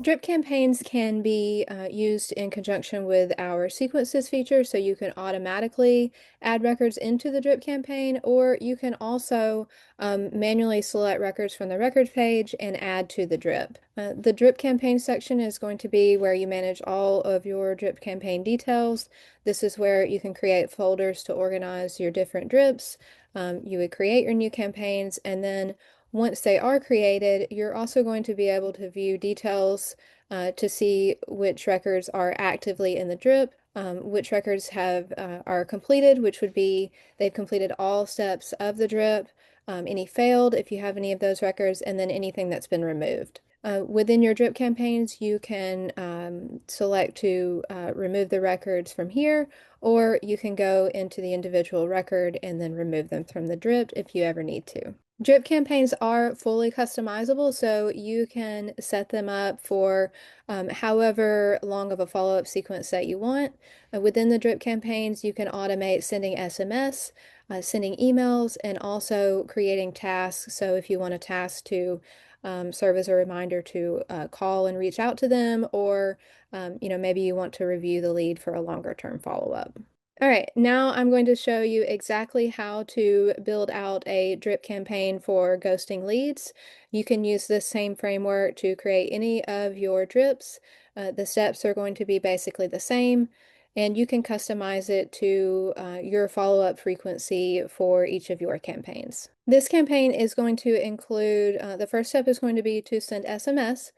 Drip campaigns can be used in conjunction with our sequences feature, so you can automatically add records into the drip campaign, or you can also manually select records from the records page and add to the drip. The drip campaign section is going to be where you manage all of your drip campaign details. This is where you can create folders to organize your different drips. You would create your new campaigns, and then once they are created, you're also going to be able to view details to see which records are actively in the drip, which records are completed, which would be they've completed all steps of the drip, any failed if you have any of those records, and then anything that's been removed. Within your drip campaigns, you can select to remove the records from here, or you can go into the individual record and then remove them from the drip if you ever need to. Drip campaigns are fully customizable, so you can set them up for however long of a follow-up sequence that you want. Within the drip campaigns, you can automate sending SMS, sending emails, and also creating tasks. So if you want a task to serve as a reminder to call and reach out to them, or maybe you want to review the lead for a longer term follow-up. All right, now I'm going to show you exactly how to build out a drip campaign for ghosting leads. You can use this same framework to create any of your drips. The steps are going to be basically the same, and you can customize it to your follow-up frequency for each of your campaigns. This campaign is going to include, the first step is going to be to send SMS,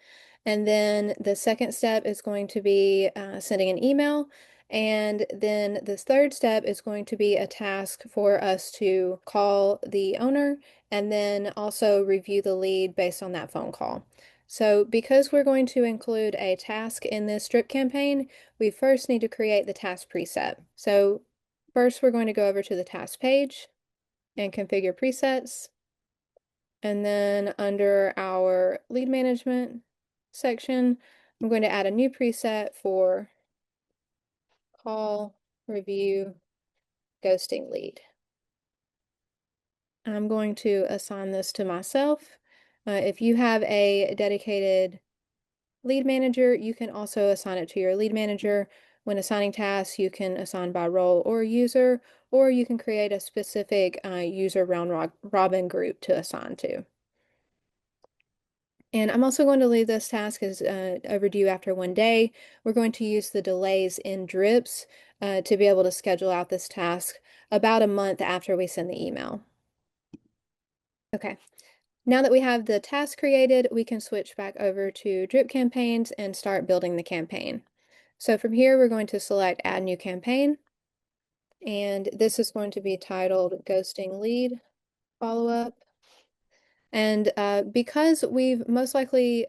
and then the second step is going to be sending an email. And then this third step is going to be a task for us to call the owner and then also review the lead based on that phone call. So because we're going to include a task in this drip campaign, we first need to create the task preset. So first we're going to go over to the task page and configure presets. And then under our lead management section, I'm going to add a new preset for call, review, ghosting lead. I'm going to assign this to myself. If you have a dedicated lead manager, you can also assign it to your lead manager. When assigning tasks, you can assign by role or user, or you can create a specific user round robin group to assign to. And I'm also going to leave this task as overdue after 1 day. We're going to use the delays in drips to be able to schedule out this task about a month after we send the email. Okay, now that we have the task created, we can switch back over to drip campaigns and start building the campaign. So from here, we're going to select Add New Campaign, and this is going to be titled Ghosting Lead Follow-Up. And because we've most likely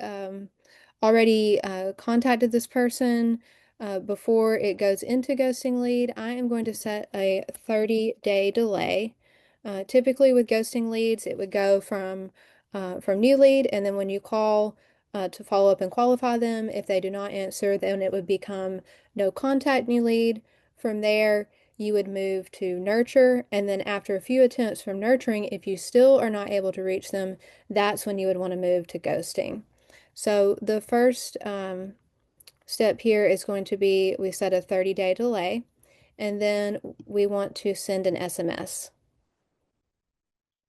already contacted this person before it goes into ghosting lead, I am going to set a 30-day delay. Typically with ghosting leads, it would go from new lead, and then when you call to follow up and qualify them, if they do not answer, then it would become no contact new lead. From there, you would move to nurture, and then after a few attempts from nurturing, if you still are not able to reach them, that's when you would want to move to ghosting. So the first step here is going to be we set a 30-day delay, and then we want to send an SMS.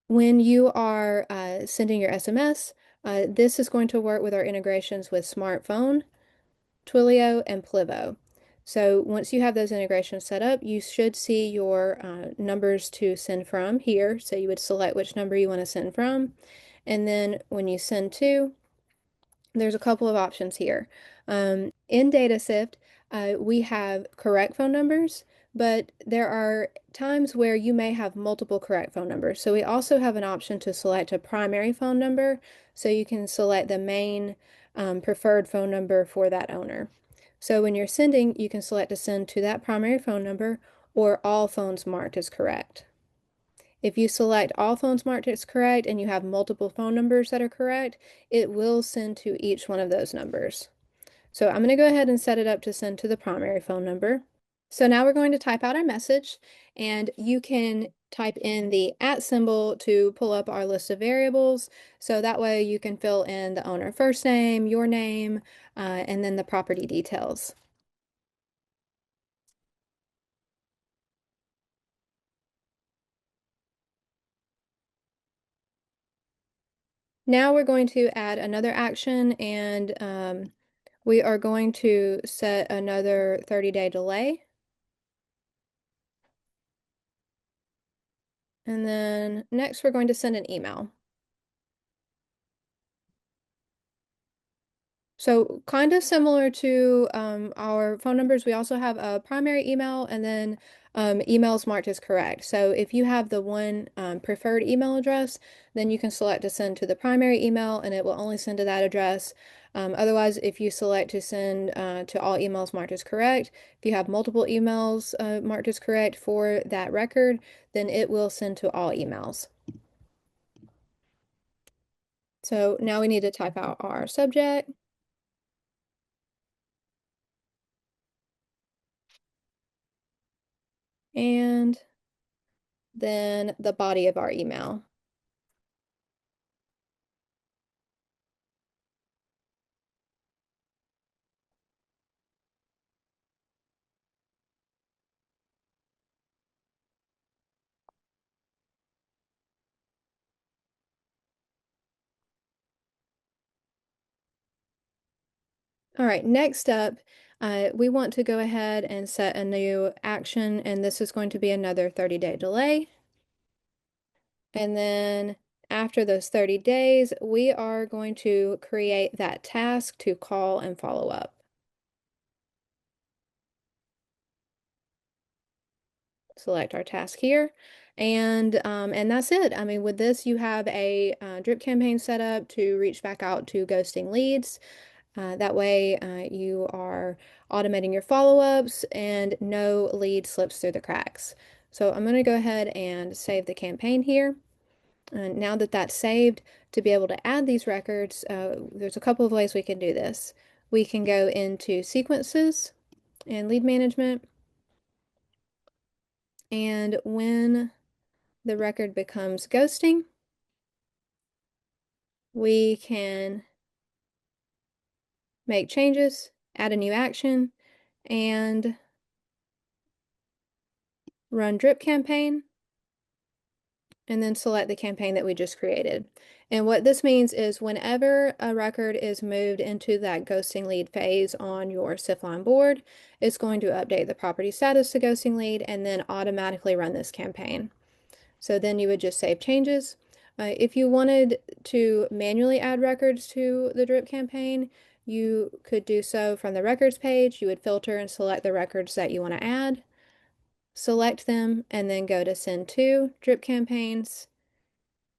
When you are sending your SMS, this is going to work with our integrations with smartphone, Twilio, and Plivo. So once you have those integrations set up, you should see your numbers to send from here. So you would select which number you want to send from. And then when you send to, there's a couple of options here. In DataSift, we have correct phone numbers, but there are times where you may have multiple correct phone numbers. So we also have an option to select a primary phone number, so you can select the main preferred phone number for that owner. So when you're sending, you can select to send to that primary phone number or all phones marked as correct. If you select all phones marked as correct and you have multiple phone numbers that are correct, it will send to each one of those numbers. So I'm going to go ahead and set it up to send to the primary phone number. So now we're going to type out our message, and you can type in the @ symbol to pull up our list of variables. So that way you can fill in the owner first name, your name, and then the property details. Now we're going to add another action, and we are going to set another 30-day delay. And then next we're going to send an email. So kind of similar to our phone numbers, we also have a primary email and then emails marked as correct. So if you have the one preferred email address, then you can select to send to the primary email and it will only send to that address. Otherwise, if you select to send to all emails marked as correct, if you have multiple emails marked as correct for that record, then it will send to all emails. So now we need to type out our subject. And then the body of our email. All right, next up, we want to go ahead and set a new action, and this is going to be another 30-day delay. And then after those 30 days, we are going to create that task to call and follow up. Select our task here, and that's it. I mean, with this, you have a drip campaign set up to reach back out to ghosting leads. That way, you are automating your follow-ups and no lead slips through the cracks. So I'm going to go ahead and save the campaign here. And now that that's saved, to be able to add these records, there's a couple of ways we can do this. We can go into sequences and lead management, and when the record becomes ghosting, we can make changes, add a new action, and run drip campaign, and then select the campaign that we just created. And what this means is whenever a record is moved into that ghosting lead phase on your SIFline board, it's going to update the property status to ghosting lead and then automatically run this campaign. So then you would just save changes. If you wanted to manually add records to the drip campaign, you could do so from the records page. You would filter and select the records that you want to add, select them, and then go to Send to Drip Campaigns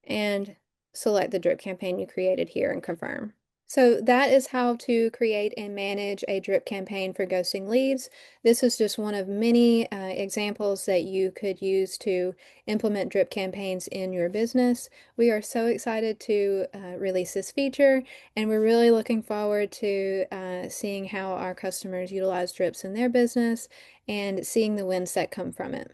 and select the drip campaign you created here and confirm. So that is how to create and manage a drip campaign for ghosting leads. This is just one of many examples that you could use to implement drip campaigns in your business. We are so excited to release this feature, and we're really looking forward to seeing how our customers utilize drips in their business and seeing the wins that come from it.